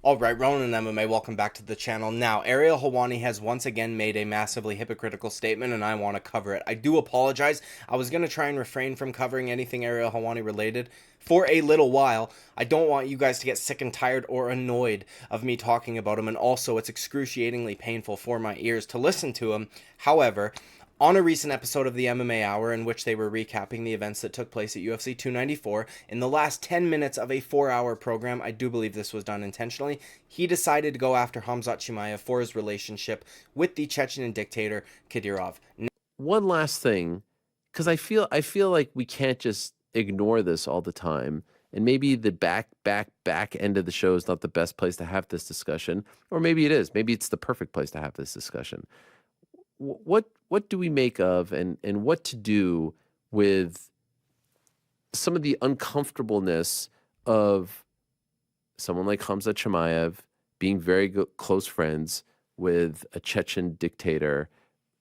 Alright, Ronan MMA, welcome back to the channel. Now, Ariel Helwani has once again made a massively hypocritical statement, and I want to cover it. I do apologize. I was going to try and refrain from covering anything Ariel Helwani related for a little while. I don't want you guys to get sick and tired or annoyed of me talking about him, and also it's excruciatingly painful for my ears to listen to him. However, on a recent episode of the MMA Hour in which they were recapping the events that took place at UFC 294, in the last 10 minutes of a 4-hour program, I do believe this was done intentionally, he decided to go after Khamzat Chimaev for his relationship with the Chechen dictator Kadyrov. One last thing, because I feel like we can't just ignore this all the time, and maybe the back end of the show is not the best place to have this discussion, or maybe it is. Maybe it's the perfect place to have this discussion. What do we make of and what to do with some of the uncomfortableness of someone like Khamzat Chimaev being very close friends with a Chechen dictator,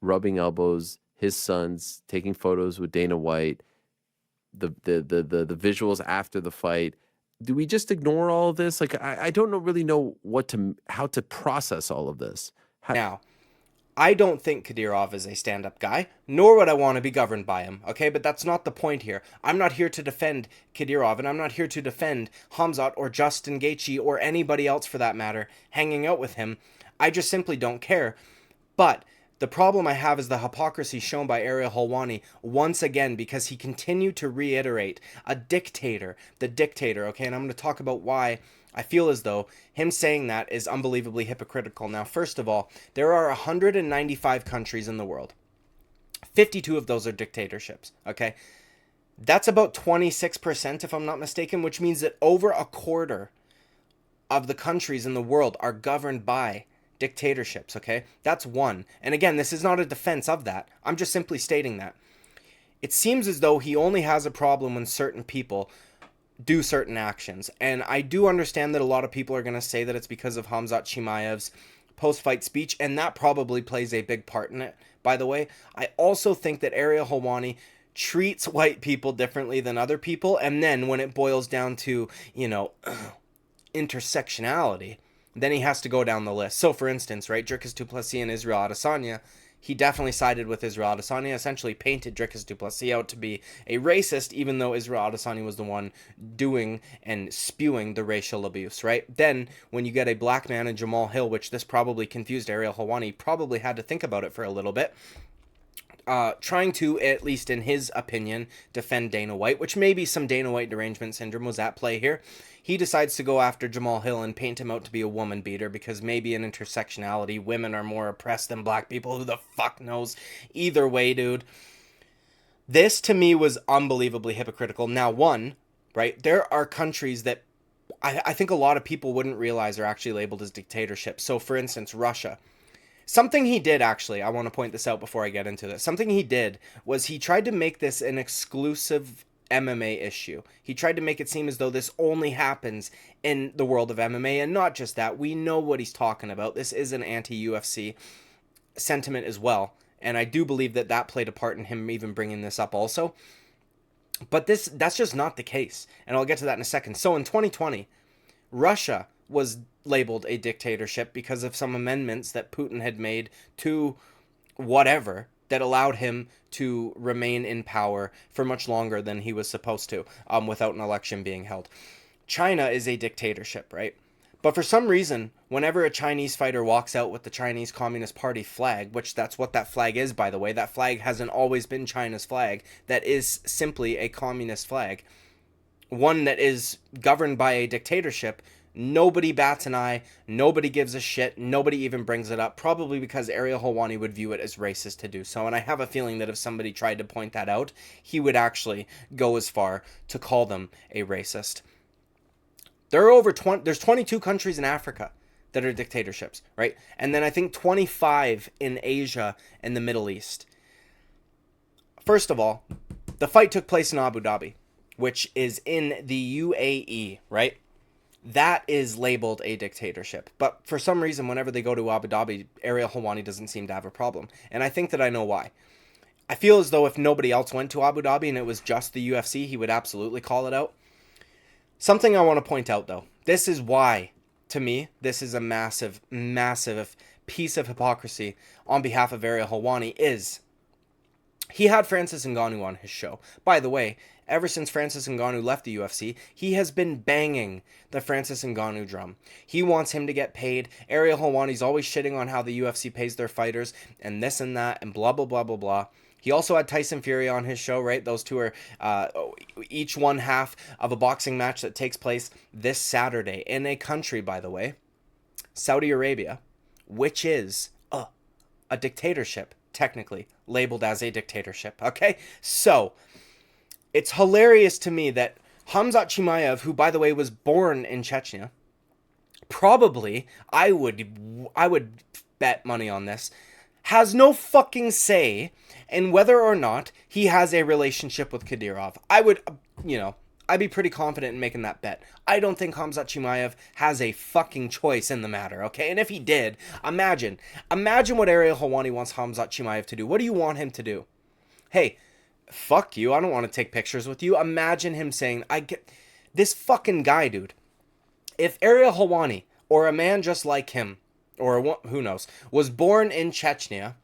rubbing elbows, his sons taking photos with Dana White, the visuals after the fight. Do we just ignore all of this? Like I don't really know how to process all of this. Now, I don't think Kadyrov is a stand-up guy, nor would I want to be governed by him, okay? But that's not the point here. I'm not here to defend Kadyrov, and I'm not here to defend Khamzat or Justin Gaethje or anybody else for that matter hanging out with him. I just simply don't care. But the problem I have is the hypocrisy shown by Ariel Helwani once again, because he continued to reiterate the dictator, okay? And I'm going to talk about why I feel as though him saying that is unbelievably hypocritical. Now, first of all, there are 195 countries in the world. 52 of those are dictatorships, okay? That's about 26%, if I'm not mistaken, which means that over a quarter of the countries in the world are governed by dictatorships, okay? That's one. And again, this is not a defense of that. I'm just simply stating that. It seems as though he only has a problem when certain people do certain actions. And I do understand that a lot of people are going to say that it's because of Khamzat Chimaev's post-fight speech, and that probably plays a big part in it, by the way. I also think that Ariel Helwani treats white people differently than other people, and then when it boils down to, intersectionality, then he has to go down the list. So, for instance, right, Dricus du Plessis and Israel Adesanya, he definitely sided with Israel Adesanya, essentially painted Dricus du Plessis out to be a racist, even though Israel Adesanya was the one doing and spewing the racial abuse, right? Then, when you get a black man in Jamal Hill, which this probably confused Ariel Helwani, probably had to think about it for a little bit, trying to, at least in his opinion, defend Dana White, which maybe some Dana White derangement syndrome was at play here. He decides to go after Jamal Hill and paint him out to be a woman beater because maybe in intersectionality, women are more oppressed than black people. Who the fuck knows? Either way, dude. This, to me, was unbelievably hypocritical. Now, one, right, there are countries that I think a lot of people wouldn't realize are actually labeled as dictatorships. So, for instance, Russia. Something he did, actually, I want to point this out before I get into this. Something he did was he tried to make this an exclusive MMA issue. He tried to make it seem as though this only happens in the world of MMA, and not just that. We know what he's talking about. This is an anti-UFC sentiment as well, and I do believe that that played a part in him even bringing this up also. But that's just not the case, and I'll get to that in a second. So in 2020, Russia was labeled a dictatorship because of some amendments that Putin had made to whatever that allowed him to remain in power for much longer than he was supposed to, without an election being held. China is a dictatorship, right? But for some reason, whenever a Chinese fighter walks out with the Chinese Communist Party flag, which that's what that flag is, by the way, that flag hasn't always been China's flag, that is simply a communist flag, one that is governed by a dictatorship, nobody bats an eye, nobody gives a shit, nobody even brings it up, probably because Ariel Helwani would view it as racist to do so, and I have a feeling that if somebody tried to point that out, he would actually go as far to call them a racist. There's 22 countries in Africa that are dictatorships, right? And then I think 25 in Asia and the Middle East. First of all, the fight took place in Abu Dhabi, which is in the UAE, right? That is labeled a dictatorship. But for some reason, whenever they go to Abu Dhabi, Ariel Helwani doesn't seem to have a problem. And I think that I know why. I feel as though if nobody else went to Abu Dhabi and it was just the UFC, he would absolutely call it out. Something I want to point out, though. This is why to me, this is a massive, massive piece of hypocrisy on behalf of Ariel Helwani. Is he had Francis Ngannou on his show. By the way, ever since Francis Ngannou left the UFC, he has been banging the Francis Ngannou drum. He wants him to get paid. Ariel Helwani's always shitting on how the UFC pays their fighters and this and that and blah, blah, blah, blah, blah. He also had Tyson Fury on his show, right? Those two are each one half of a boxing match that takes place this Saturday in a country, by the way, Saudi Arabia, which is a dictatorship, technically labeled as a dictatorship. Okay, so it's hilarious to me that Khamzat Chimaev, who by the way was born in Chechnya, probably I would bet money on this, has no fucking say in whether or not he has a relationship with Kadyrov. I'd be pretty confident in making that bet. I don't think Khamzat Chimaev has a fucking choice in the matter, okay? And if he did, imagine what Ariel Helwani wants Khamzat Chimaev to do. What do you want him to do? Hey, fuck you, I don't want to take pictures with you. Imagine him saying, I get this fucking guy, dude. If Ariel Helwani, or a man just like him, or who knows, was born in Chechnya,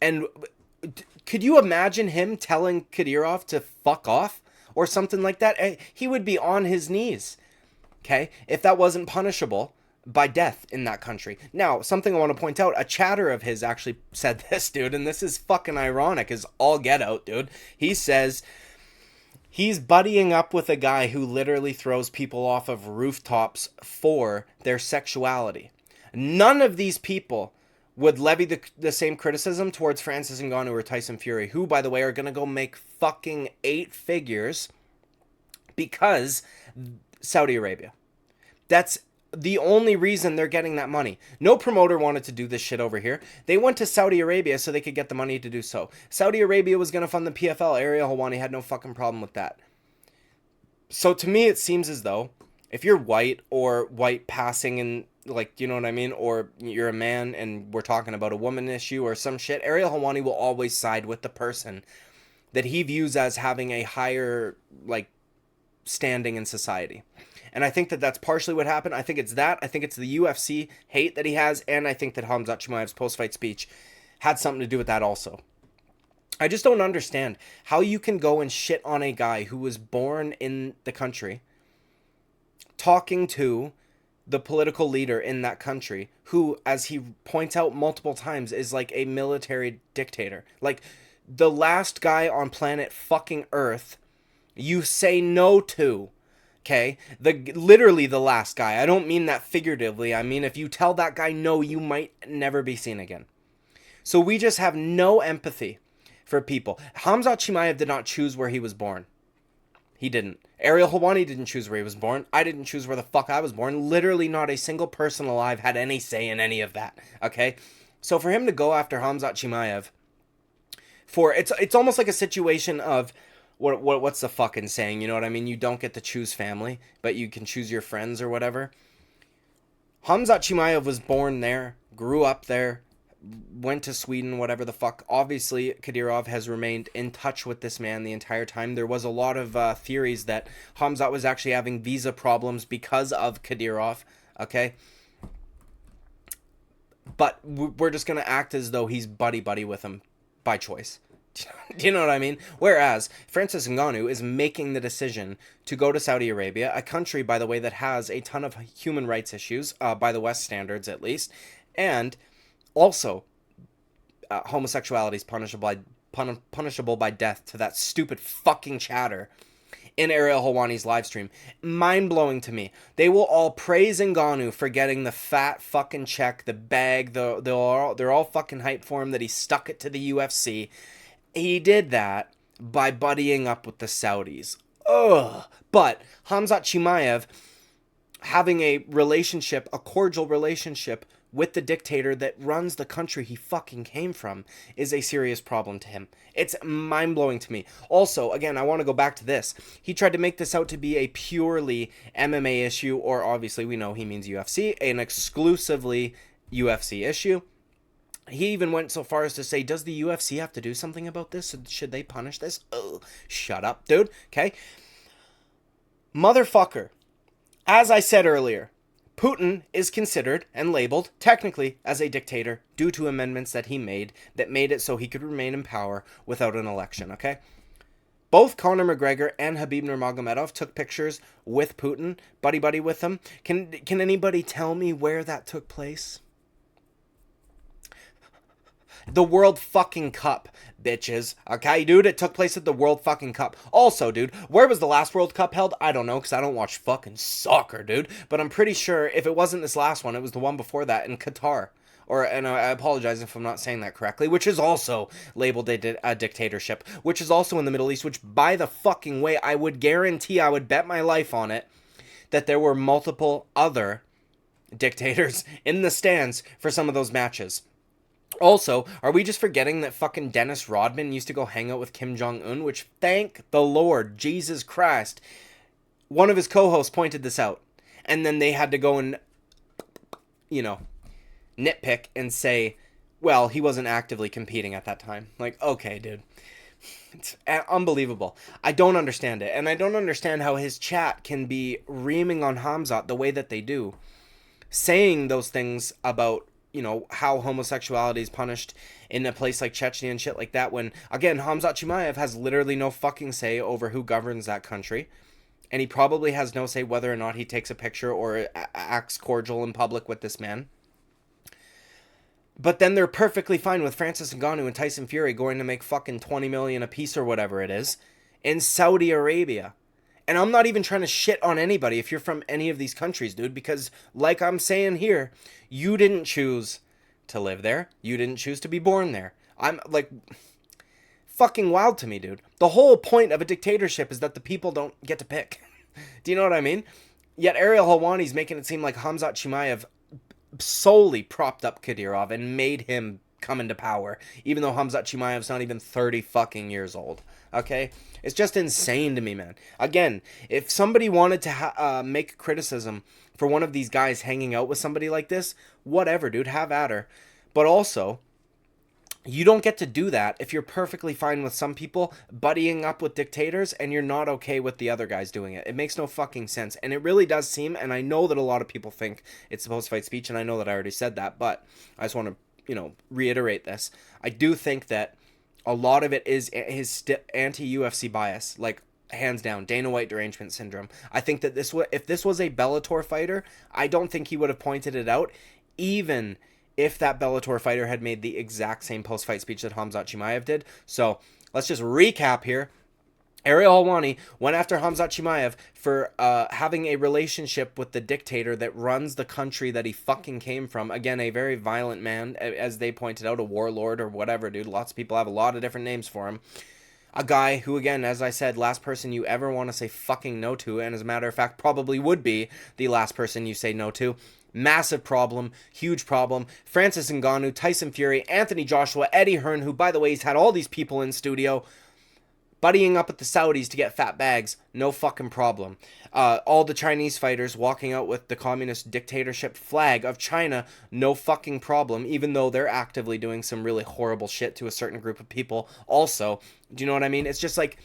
and could you imagine him telling Kadyrov to fuck off or something like that? He would be on his knees, okay, if that wasn't punishable by death in that country. Now, something I want to point out, a chatter of his actually said this, dude, and this is fucking ironic as all get out, dude. He says he's buddying up with a guy who literally throws people off of rooftops for their sexuality. None of these people would levy the same criticism towards Francis Ngannou or Tyson Fury, who, by the way, are going to go make fucking 8 figures because Saudi Arabia. That's the only reason they're getting that money. No promoter wanted to do this shit over here. They went to Saudi Arabia so they could get the money to do so. Saudi Arabia was going to fund the PFL. Ariel Helwani had no fucking problem with that. So to me, it seems as though if you're white or white passing and, like, you know what I mean? Or you're a man and we're talking about a woman issue or some shit, Ariel Helwani will always side with the person that he views as having a higher, like, standing in society. And I think that that's partially what happened. I think it's that. I think it's the UFC hate that he has. And I think that Khamzat Chimaev's post-fight speech had something to do with that also. I just don't understand how you can go and shit on a guy who was born in the country, talking to the political leader in that country, who, as he points out multiple times, is like a military dictator. Like, the last guy on planet fucking Earth you say no to. Okay? Literally the last guy. I don't mean that figuratively. I mean, if you tell that guy no, you might never be seen again. So we just have no empathy for people. Khamzat Chimaev did not choose where he was born. He didn't. Ariel Helwani didn't choose where he was born. I didn't choose where the fuck I was born. Literally not a single person alive had any say in any of that. Okay? So for him to go after Khamzat Chimaev, it's almost like a situation of what's the fucking saying? You know what I mean? You don't get to choose family, but you can choose your friends or whatever. Khamzat Chimaev was born there, grew up there, went to Sweden, whatever the fuck. Obviously, Kadyrov has remained in touch with this man the entire time. There was a lot of theories that Khamzat was actually having visa problems because of Kadyrov, okay? But we're just going to act as though he's buddy-buddy with him by choice. Do you know what I mean? Whereas Francis Ngannou is making the decision to go to Saudi Arabia, a country, by the way, that has a ton of human rights issues, by the West standards at least, and also homosexuality is punishable by death, to that stupid fucking chatter in Ariel Helwani's live stream. Mind-blowing to me. They will all praise Ngannou for getting the fat fucking check, the bag, they're all fucking hyped for him that he stuck it to the UFC. He did that by buddying up with the Saudis. Ugh. But Khamzat Chimaev having a relationship, a cordial relationship with the dictator that runs the country he fucking came from is a serious problem to him. It's mind-blowing to me. Also, again, I want to go back to this. He tried to make this out to be a purely MMA issue, or obviously we know he means UFC, an exclusively UFC issue. He even went so far as to say, does the UFC have to do something about this? Should they punish this? Ugh, shut up, dude. Okay? Motherfucker. As I said earlier, Putin is considered and labeled technically as a dictator due to amendments that he made that made it so he could remain in power without an election, okay? Both Conor McGregor and Khabib Nurmagomedov took pictures with Putin, buddy-buddy with him. Can anybody tell me where that took place? The World fucking Cup, bitches. Okay, dude, it took place at the World fucking Cup. Also, dude, where was the last World Cup held? I don't know, because I don't watch fucking soccer, dude. But I'm pretty sure if it wasn't this last one, it was the one before that in Qatar. And I apologize if I'm not saying that correctly, which is also labeled a dictatorship, which is also in the Middle East, which, by the fucking way, I would guarantee, I would bet my life on it, that there were multiple other dictators in the stands for some of those matches. Also, are we just forgetting that fucking Dennis Rodman used to go hang out with Kim Jong-un, which, thank the Lord, Jesus Christ, one of his co-hosts pointed this out. And then they had to go and, you know, nitpick and say, well, he wasn't actively competing at that time. Like, okay, dude. It's unbelievable. I don't understand it. And I don't understand how his chat can be reaming on Khamzat the way that they do. Saying those things about, you know, how homosexuality is punished in a place like Chechnya and shit like that, when, again, Khamzat Chimaev has literally no fucking say over who governs that country. And he probably has no say whether or not he takes a picture or acts cordial in public with this man. But then they're perfectly fine with Francis Ngannou and Tyson Fury going to make fucking 20 million a piece or whatever it is in Saudi Arabia. And I'm not even trying to shit on anybody if you're from any of these countries, dude, because like I'm saying here, you didn't choose to live there. You didn't choose to be born there. I'm like, fucking wild to me, dude. The whole point of a dictatorship is that the people don't get to pick. Do you know what I mean? Yet Ariel Helwani's making it seem like Khamzat Chimaev solely propped up Kadyrov and made him come into power, even though Khamzat Chimaev's not even 30 fucking years old. Okay? It's just insane to me, man. Again, if somebody wanted to make criticism for one of these guys hanging out with somebody like this, whatever, dude, have at her. But also, you don't get to do that if you're perfectly fine with some people buddying up with dictators and you're not okay with the other guys doing it. It makes no fucking sense. And it really does seem, and I know that a lot of people think it's the post-fight speech, and I know that I already said that, but I just want to, you know, reiterate this. I do think that a lot of it is his anti-UFC bias, like, hands down, Dana White derangement syndrome. I think that if this was a Bellator fighter, I don't think he would have pointed it out, even if that Bellator fighter had made the exact same post-fight speech that Khamzat Chimaev did. So let's just recap here. Ariel Helwani went after Khamzat Chimaev for having a relationship with the dictator that runs the country that he fucking came from. Again, a very violent man, as they pointed out, a warlord or whatever, dude. Lots of people have a lot of different names for him. A guy who, again, as I said, last person you ever want to say fucking no to, and as a matter of fact, probably would be the last person you say no to. Massive problem, huge problem. Francis Ngannou, Tyson Fury, Anthony Joshua, Eddie Hearn, who, by the way, he's had all these people in studio buddying up with the Saudis to get fat bags, no fucking problem. All the Chinese fighters walking out with the communist dictatorship flag of China, no fucking problem, even though they're actively doing some really horrible shit to a certain group of people also. Do you know what I mean? It's just like,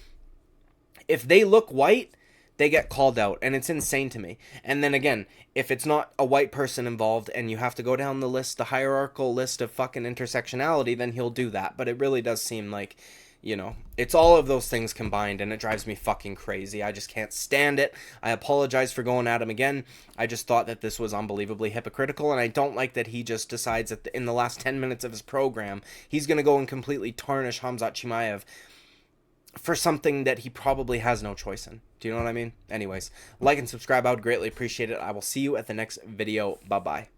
if they look white, they get called out, and it's insane to me. And then again, if it's not a white person involved and you have to go down the list, the hierarchical list of fucking intersectionality, then he'll do that. But it really does seem like, you know, it's all of those things combined, and it drives me fucking crazy. I just can't stand it. I apologize for going at him again. I just thought that this was unbelievably hypocritical, and I don't like that he just decides that in the last 10 minutes of his program, he's going to go and completely tarnish Khamzat Chimaev for something that he probably has no choice in. Do you know what I mean? Anyways, like and subscribe. I would greatly appreciate it. I will see you at the next video. Bye-bye.